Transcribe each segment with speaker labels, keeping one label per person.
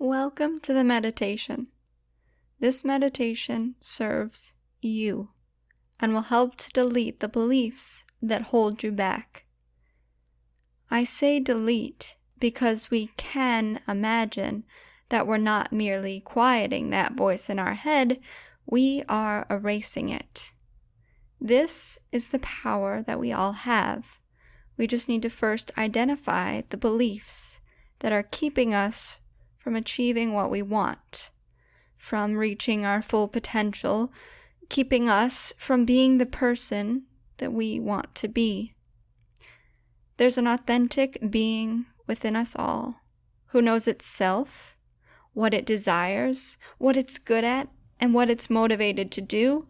Speaker 1: Welcome to the meditation. This meditation serves you and will help to delete the beliefs that hold you back. I say delete because we can imagine that we're not merely quieting that voice in our head, we are erasing it. This is the power that we all have. We just need to first identify the beliefs that are keeping us from achieving what we want, from reaching our full potential, keeping us from being the person that we want to be. There's an authentic being within us all who knows itself, what it desires, what it's good at, and what it's motivated to do.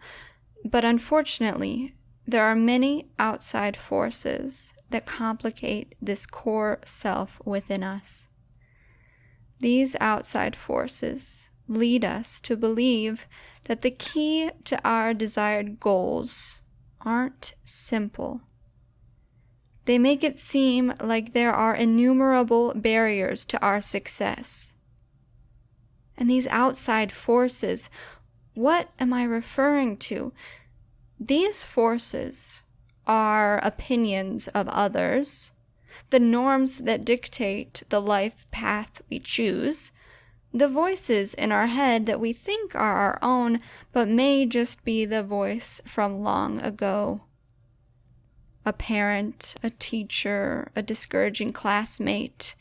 Speaker 1: But unfortunately, there are many outside forces that complicate this core self within us. These outside forces lead us to believe that the key to our desired goals aren't simple. They make it seem like there are innumerable barriers to our success. And these outside forces, what am I referring to? These forces are opinions of others, the norms that dictate the life path we choose, the voices in our head that we think are our own, but may just be the voice from long ago. A parent, a teacher, a discouraging classmate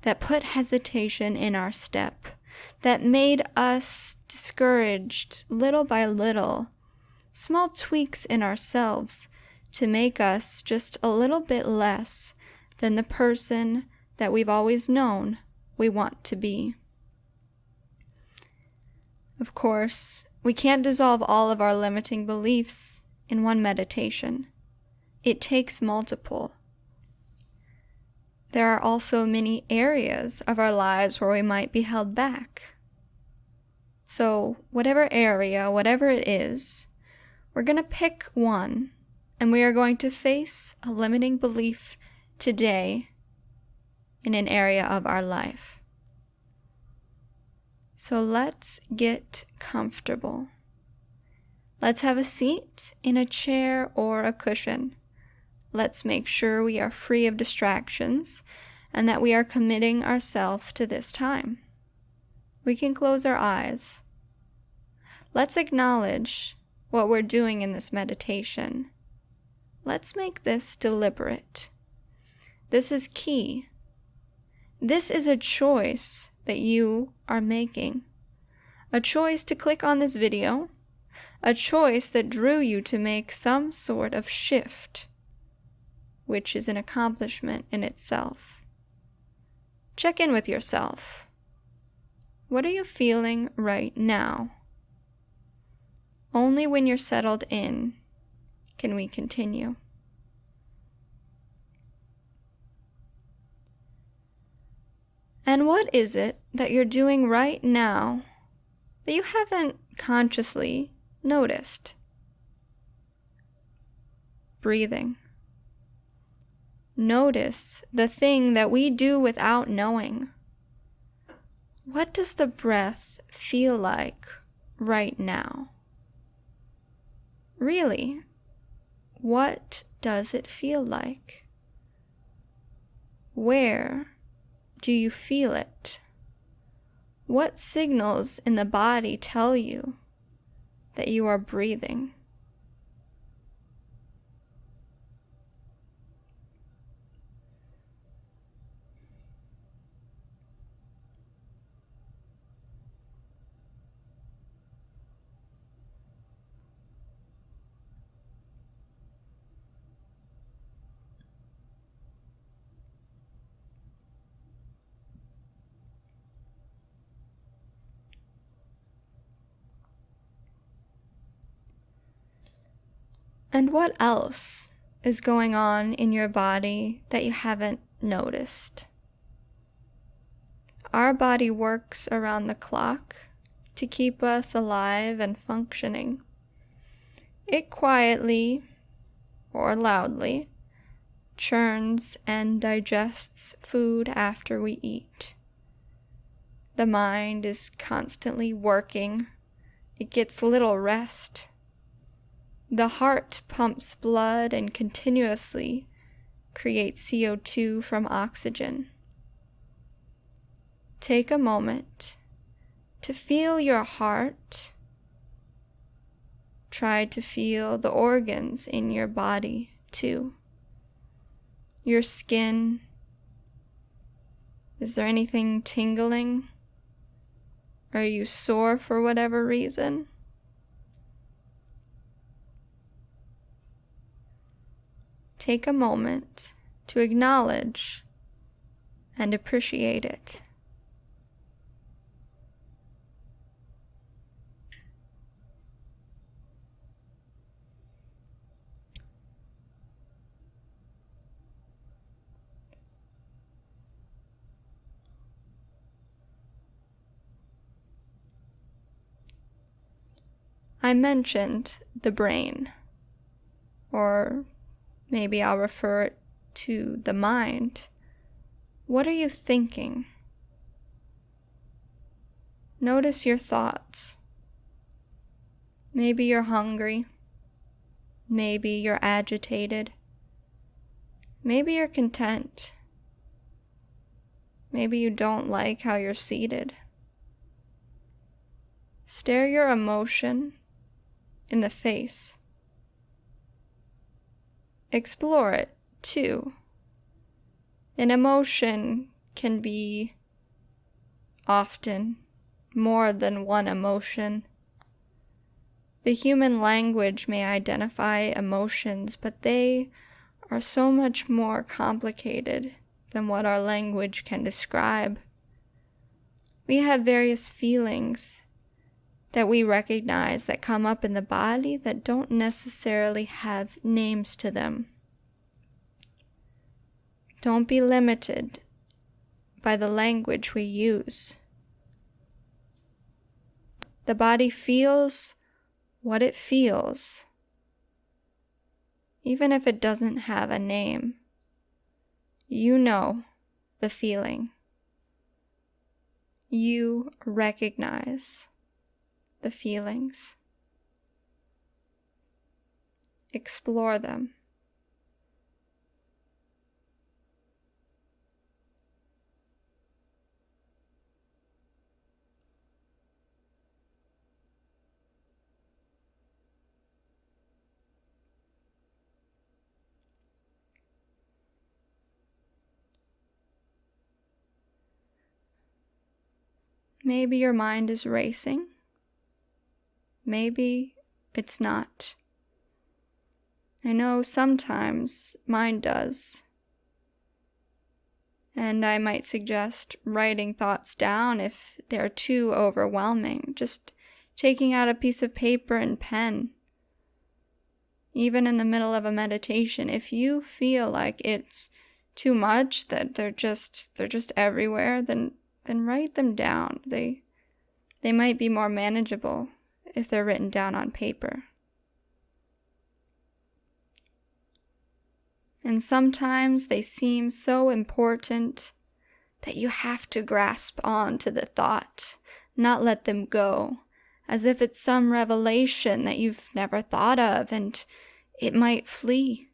Speaker 1: that put hesitation in our step, that made us discouraged little by little, small tweaks in ourselves to make us just a little bit less than the person that we've always known we want to be. Of course, we can't dissolve all of our limiting beliefs in one meditation. It takes multiple. There are also many areas of our lives where we might be held back. So, whatever area, whatever it is, we're going to pick one, and we are going to face a limiting belief today in an area of our life. So let's get comfortable. Let's have a seat in a chair or a cushion. Let's make sure we are free of distractions and that we are committing ourselves to this time. We can close our eyes. Let's acknowledge what we're doing in this meditation. Let's make this deliberate. This is key. This is a choice that you are making. A choice to click on this video. A choice that drew you to make some sort of shift, which is an accomplishment in itself. Check in with yourself. What are you feeling right now? Only when you're settled in can we continue. And what is it that you're doing right now that you haven't consciously noticed? Breathing. Notice the thing that we do without knowing. What does the breath feel like right now? Really, what does it feel like? Where do you feel it? What signals in the body tell you that you are breathing? And what else is going on in your body that you haven't noticed? Our body works around the clock to keep us alive and functioning. It quietly, or loudly, churns and digests food after we eat. The mind is constantly working. It gets little rest. The heart pumps blood and continuously creates CO2 from oxygen. Take a moment to feel your heart. Try to feel the organs in your body too. Your skin. Is there anything tingling? Are you sore for whatever reason? Take a moment to acknowledge and appreciate it. I mentioned the brain, or maybe I'll refer it to the mind. What are you thinking? Notice your thoughts. Maybe you're hungry. Maybe you're agitated. Maybe you're content. Maybe you don't like how you're seated. Stare your emotion in the face. Explore it, too. An emotion can be often more than one emotion. The human language may identify emotions, but they are so much more complicated than what our language can describe. We have various feelings that we recognize that come up in the body that don't necessarily have names to them. Don't be limited by the language we use. The body feels what it feels, even if it doesn't have a name. You know the feeling. You recognize the feelings. Explore them. Maybe your mind is racing. Maybe it's not. I know sometimes mine does. And I might suggest writing thoughts down if they're too overwhelming. Just taking out a piece of paper and pen. Even in the middle of a meditation, if you feel like it's too much, that they're just everywhere, then write them down. They might be more manageable if they're written down on paper. And sometimes they seem so important that you have to grasp on to the thought, not let them go, as if it's some revelation that you've never thought of and it might flee.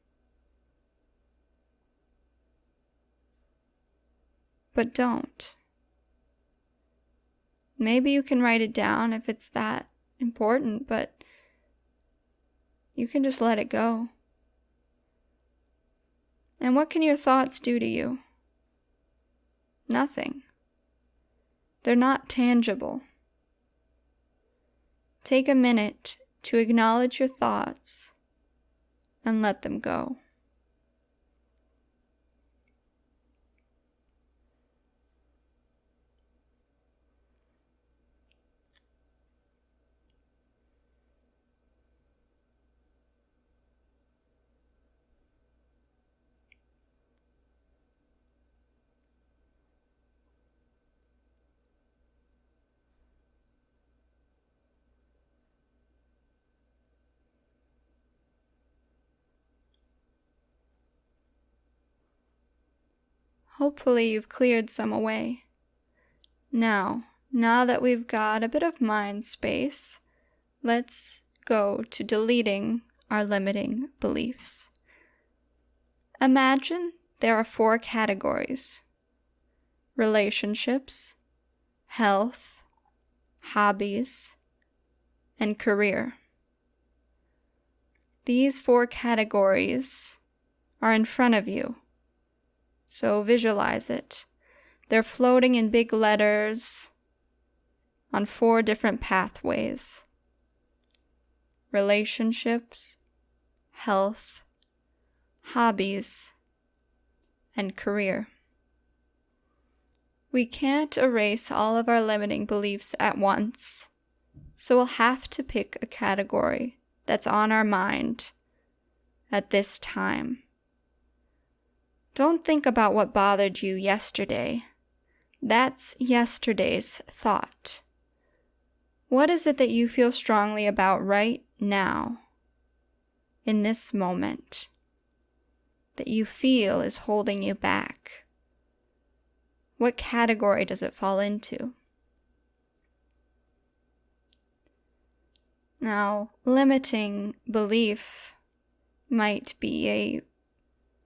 Speaker 1: But don't. Maybe you can write it down if it's that important, but you can just let it go. And what can your thoughts do to you? Nothing. They're not tangible. Take a minute to acknowledge your thoughts and let them go. Hopefully you've cleared some away. Now, Now that we've got a bit of mind space, let's go to deleting our limiting beliefs. Imagine there are 4 categories: relationships, health, hobbies, and career. These 4 categories are in front of you, so visualize it. They're floating in big letters on 4 different pathways: relationships, health, hobbies, and career. We can't erase all of our limiting beliefs at once, so we'll have to pick a category that's on our mind at this time. Don't think about what bothered you yesterday. That's yesterday's thought. What is it that you feel strongly about right now, in this moment, that you feel is holding you back? What category does it fall into? Now, limiting belief might be a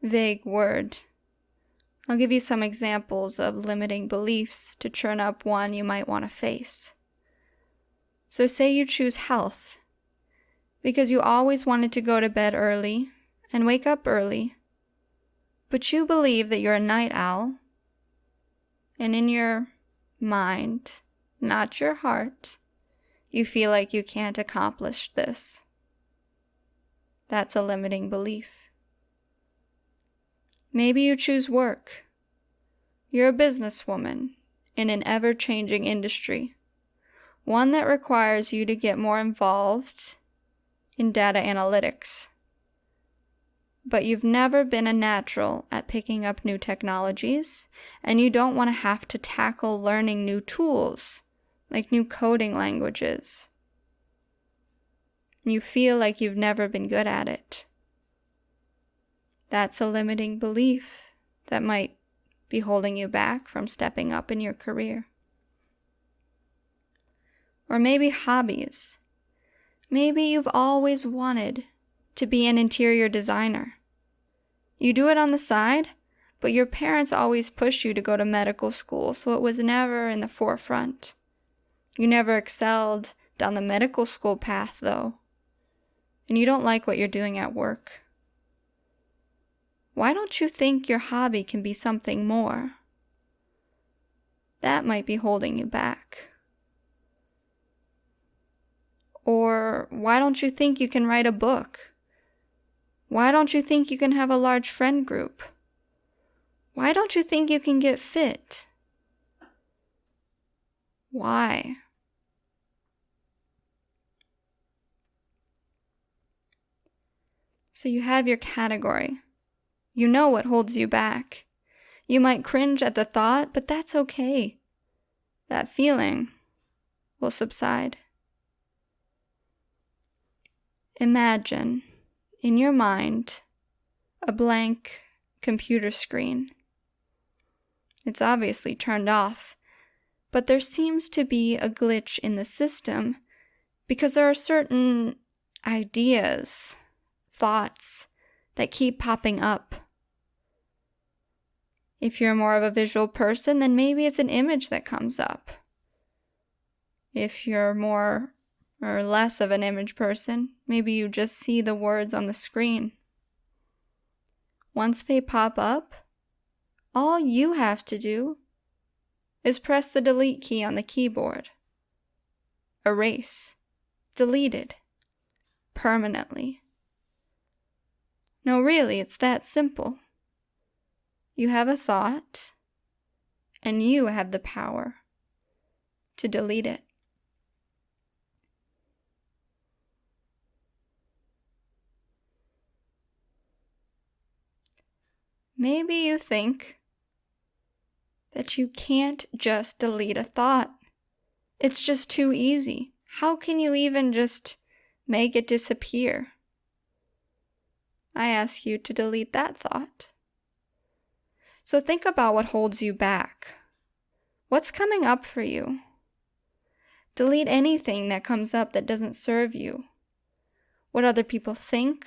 Speaker 1: vague word. I'll give you some examples of limiting beliefs to churn up one you might want to face. So say you choose health because you always wanted to go to bed early and wake up early, but you believe that you're a night owl, and in your mind, not your heart, you feel like you can't accomplish this. That's a limiting belief. Maybe you choose work. You're a businesswoman in an ever-changing industry, one that requires you to get more involved in data analytics. But you've never been a natural at picking up new technologies, and you don't want to have to tackle learning new tools, like new coding languages. You feel like you've never been good at it. That's a limiting belief that might be holding you back from stepping up in your career. Or maybe hobbies. Maybe you've always wanted to be an interior designer. You do it on the side, but your parents always pushed you to go to medical school, so it was never in the forefront. You never excelled down the medical school path, though, and you don't like what you're doing at work. Why don't you think your hobby can be something more? That might be holding you back. Or why don't you think you can write a book? Why don't you think you can have a large friend group? Why don't you think you can get fit? Why? So you have your category. You know what holds you back. You might cringe at the thought, but that's okay. That feeling will subside. Imagine, in your mind, a blank computer screen. It's obviously turned off, but there seems to be a glitch in the system because there are certain ideas, thoughts that keep popping up. If you're more of a visual person, then maybe it's an image that comes up. If you're more or less of an image person, maybe you just see the words on the screen. Once they pop up, all you have to do is press the delete key on the keyboard. Erase. Deleted. Permanently. No, really, it's that simple. You have a thought, and you have the power to delete it. Maybe you think that you can't just delete a thought. It's just too easy. How can you even just make it disappear? I ask you to delete that thought. So think about what holds you back. What's coming up for you? Delete anything that comes up that doesn't serve you. What other people think,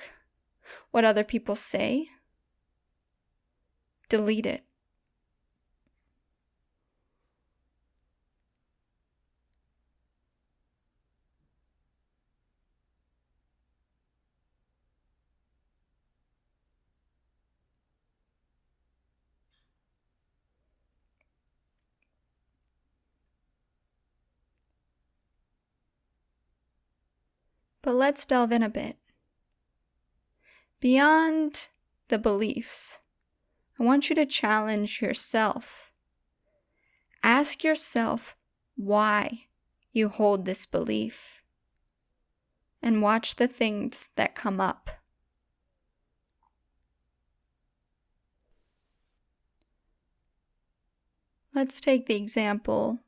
Speaker 1: what other people say. Delete it. But let's delve in a bit. Beyond the beliefs, I want you to challenge yourself. Ask yourself why you hold this belief, and watch the things that come up. Let's take the example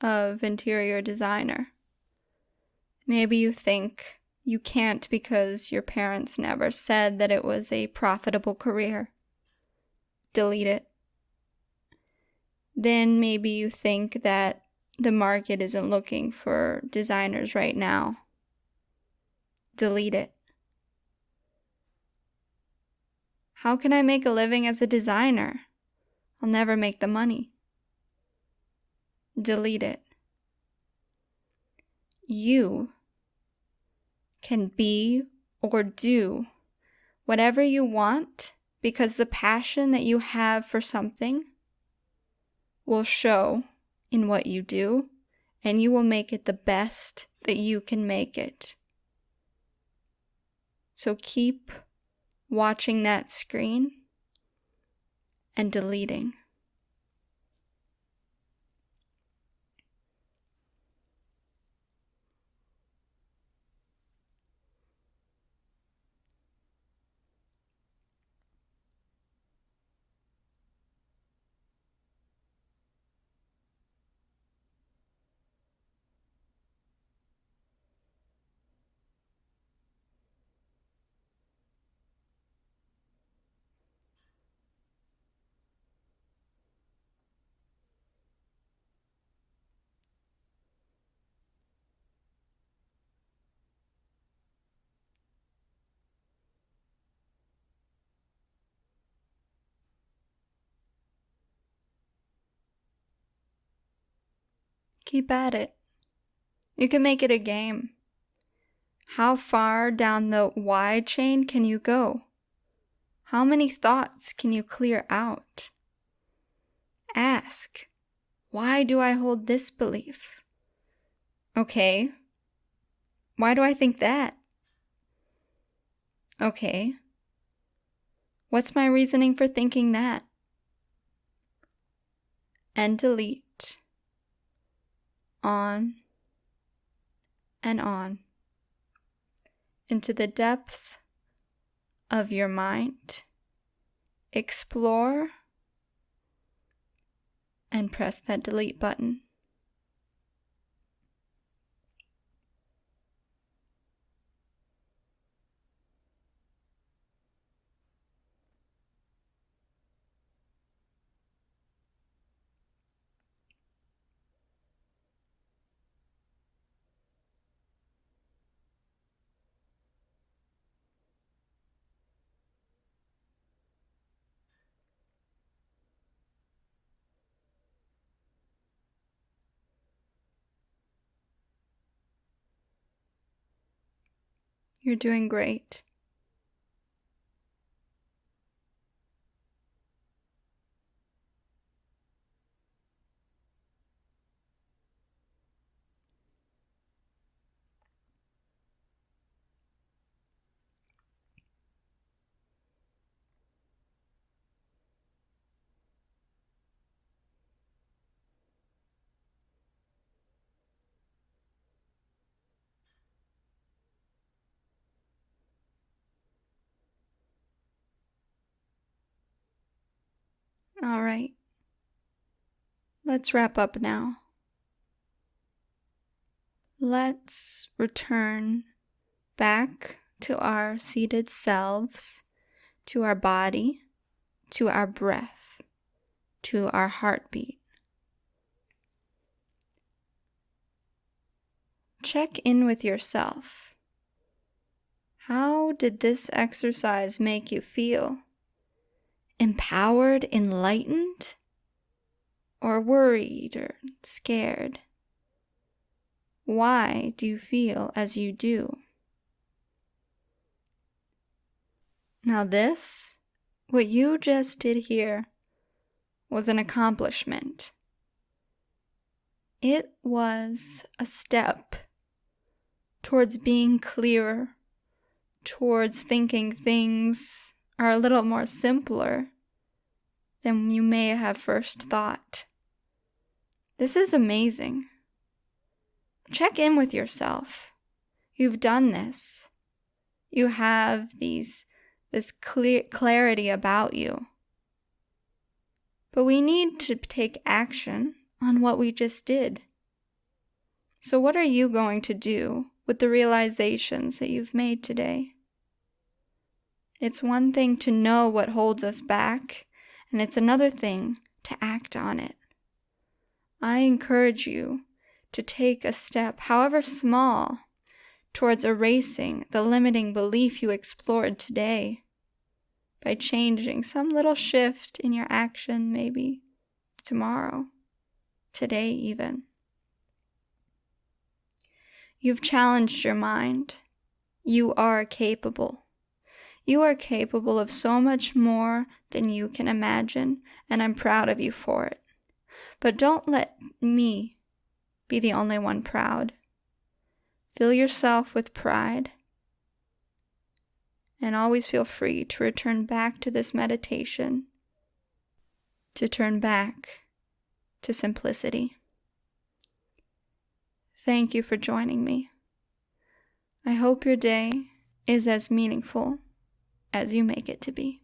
Speaker 1: of interior designer. Maybe you think you can't because your parents never said that it was a profitable career. Delete it. Then maybe you think that the market isn't looking for designers right now. Delete it. How can I make a living as a designer? I'll never make the money. Delete it. You can be or do whatever you want because the passion that you have for something will show in what you do, and you will make it the best that you can make it. So keep watching that screen and deleting. Keep at it. You can make it a game. How far down the why chain can you go? How many thoughts can you clear out? Ask, why do I hold this belief? Okay. Why do I think that? Okay. What's my reasoning for thinking that? And delete. On and on. Into the depths of your mind. Explore and press that delete button. You're doing great. All right. Let's wrap up now. Let's return back to our seated selves, to our body, to our breath, to our heartbeat. check in with yourself. How did this exercise make you feel? Empowered, enlightened, or worried or scared? Why do you feel as you do? Now what you just did here, was an accomplishment. It was a step towards being clearer, towards thinking things are a little more simpler than you may have first thought. This is amazing. Check in with yourself. You've done this. You have this clarity about you. But we need to take action on what we just did. So what are you going to do with the realizations that you've made today? It's one thing to know what holds us back, and it's another thing to act on it. I encourage you to take a step, however small, towards erasing the limiting belief you explored today by changing some little shift in your action, maybe tomorrow, today even. You've challenged your mind. You are capable. You are capable of so much more than you can imagine, and I'm proud of you for it. But don't let me be the only one proud. Fill yourself with pride, and always feel free to return back to this meditation, to turn back to simplicity. Thank you for joining me. I hope your day is as meaningful as you make it to be.